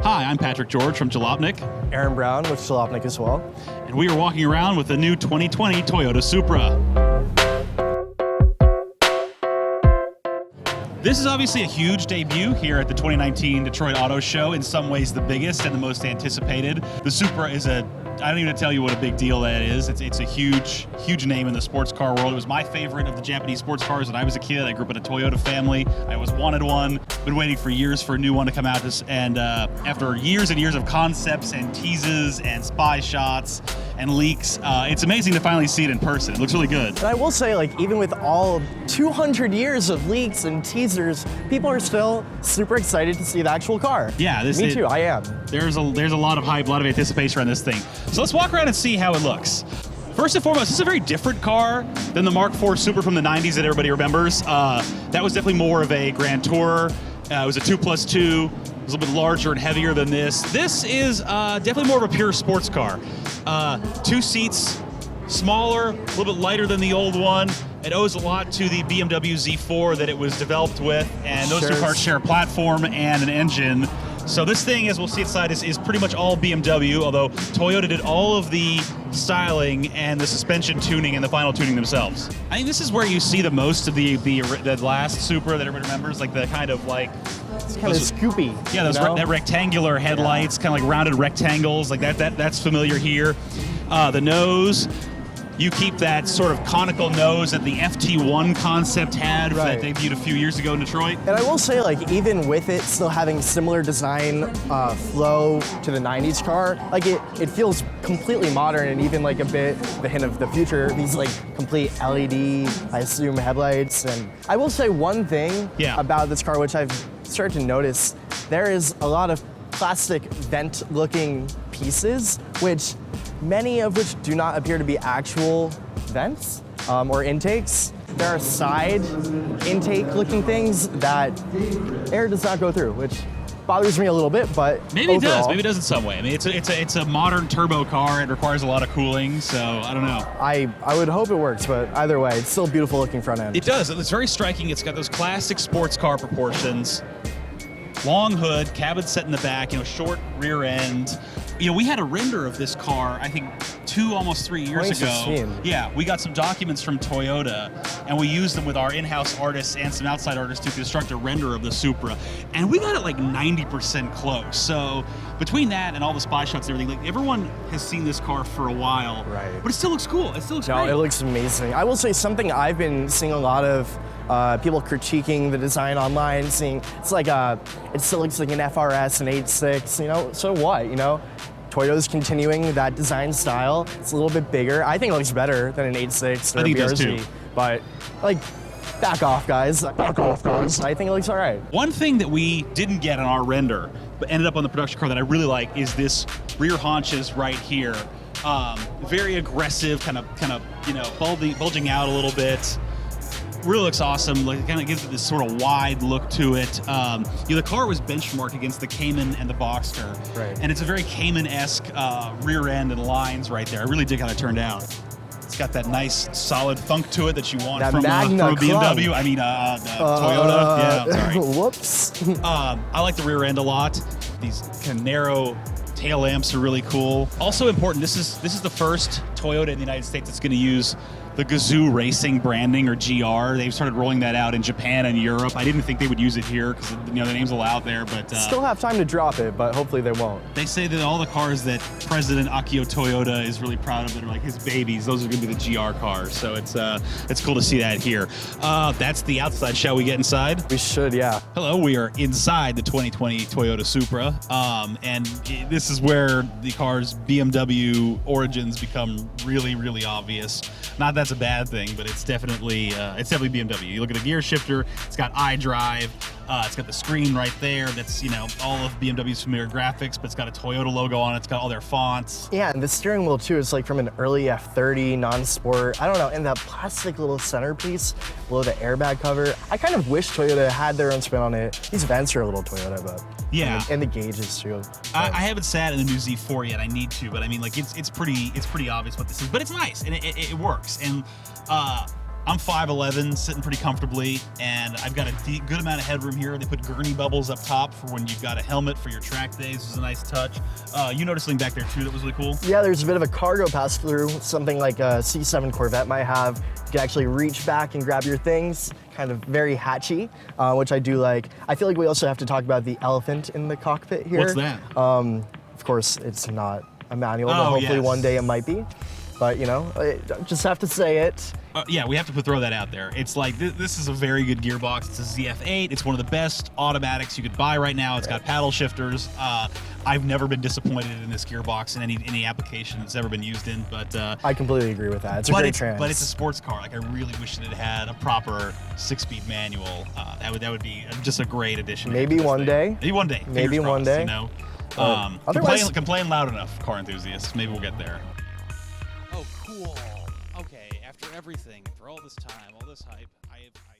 Hi, I'm Patrick George from Jalopnik. Aaron Brown with Jalopnik as well. And we are walking around with the new 2020 Toyota Supra. This is obviously a huge debut here at the 2019 Detroit Auto Show, in some ways the biggest and the most anticipated. The Supra is I don't even tell you what a big deal that is. It's a huge, huge name in the sports car world. It was my favorite of the Japanese sports cars when I was a kid. I grew up in a Toyota family. I always wanted one. Been waiting for years for a new one to come out. And after years and years of concepts and teases and spy shots and leaks, it's amazing to finally see it in person. It looks really good. And I will say, like, even with all 200 years of leaks and teasers, people are still super excited to see the actual car. Yeah, Me too, I am. There's a lot of hype, a lot of anticipation around this thing. So let's walk around and see how it looks. First and foremost, this is a very different car than the Mark IV Supra from the 90s that everybody remembers. That was definitely more of a Grand Tourer. It was a 2+2. It was a little bit larger and heavier than this. This is definitely more of a pure sports car. 2 seats, smaller, a little bit lighter than the old one. It owes a lot to the BMW Z4 that it was developed with, and those two cars share a platform and an engine. So this thing, as we'll see inside, is pretty much all BMW, although Toyota did all of the styling and the suspension tuning and the final tuning themselves. I think this is where you see the most of the last Supra that everybody remembers, like the kind of like... It's kind of scoopy. Yeah, that rectangular headlights, kind of like rounded rectangles, like that's familiar here. The nose... You keep that sort of conical nose that the FT1 concept had that debuted a few years ago in Detroit. And I will say, like, even with it still having similar design flow to the 90s car, like it feels completely modern and even like a bit the hint of the future. These like complete LED, I assume, headlights. And I will say one thing about this car, which I've started to notice, there is a lot of plastic vent-looking pieces, which many of which do not appear to be actual vents or intakes. There are side intake-looking things that air does not go through, which bothers me a little bit, but maybe overall, it does. Maybe it does in some way. I mean, it's a modern turbo car. It requires a lot of cooling, so I don't know. I would hope it works, but either way, it's still a beautiful looking front end. It does. It's very striking. It's got those classic sports car proportions. Long hood, cabin set in the back, short rear end. We had a render of this car, I think, almost 3 years ago. Yeah, we got some documents from Toyota, and we used them with our in-house artists and some outside artists to construct a render of the Supra. And we got it like 90% close. So between that and all the spy shots and everything, like everyone has seen this car for a while. Right. But it still looks cool. It still looks great. It looks amazing. I will say something I've been seeing a lot of people critiquing the design online, saying it's like it still looks like an FRS, an 8.6, so what, Toyota's continuing that design style. It's a little bit bigger. I think it looks better than an 8.6 or a BRZ. But, like, back off, guys. Back off, guys. I think it looks all right. One thing that we didn't get on our render, but ended up on the production car that I really like, is this rear haunches right here. Very aggressive, kind of bulging out a little bit. Really looks awesome. Like, it kind of gives it this sort of wide look to it. The car was benchmarked against the Cayman and the Boxster, and it's a very Cayman-esque rear end and lines right there. I really dig how that turned out. It's got that nice, solid funk to it that you want from a BMW. I mean, Toyota. Yeah, sorry. Whoops. I like the rear end a lot. These kind of narrow tail lamps are really cool. Also important, this is the first Toyota in the United States that's going to use the Gazoo Racing branding, or GR. They've started rolling that out in Japan and Europe. I didn't think they would use it here because the name's a little out there, but still have time to drop it, but hopefully they won't. They say that all the cars that President Akio Toyoda is really proud of that are like his babies, those are going to be the GR cars. So it's cool to see that here. That's the outside. Shall we get inside? We should, yeah. Hello, we are inside the 2020 Toyota Supra, and this is where the car's BMW origins become really, really obvious. Not that's a bad thing, but it's definitely BMW. You look at the gear shifter, it's got iDrive, it's got the screen right there. That's all of BMW's familiar graphics, but it's got a Toyota logo on it. It's got all their fonts. Yeah, and the steering wheel too is like from an early F30 non-sport. I don't know, and that plastic little centerpiece below the airbag cover. I kind of wish Toyota had their own spin on it. These vents are a little Toyota, but yeah, and the gauges too. I haven't sat in the new Z4 yet. I need to, but I mean, like it's pretty obvious what this is. But it's nice and it works. And I'm 5'11", sitting pretty comfortably, and I've got a good amount of headroom here. They put gurney bubbles up top for when you've got a helmet for your track days. This is a nice touch. You noticed something back there too that was really cool? Yeah, there's a bit of a cargo pass through, something like a C7 Corvette might have. You can actually reach back and grab your things, kind of very hatchy, which I do like. I feel like we also have to talk about the elephant in the cockpit here. What's that? Of course, it's not a manual, but Oh, hopefully yes. one day it might be. But you know, I just have to say it. Yeah, we have to throw that out there. It's like, this is a very good gearbox. It's a ZF8. It's one of the best automatics you could buy right now. It's got paddle shifters. I've never been disappointed in this gearbox in any application it's ever been used in. But I completely agree with that. It's a great trans. But it's a sports car. Like, I really wish that it had a proper 6-speed manual. That would be just a great addition. Maybe one day. Maybe one day. Maybe Fingers one crossed, day. You know? Otherwise, complain loud enough, car enthusiasts. Maybe we'll get there. Oh, cool. Okay, after everything, after all this time, all this hype, I have...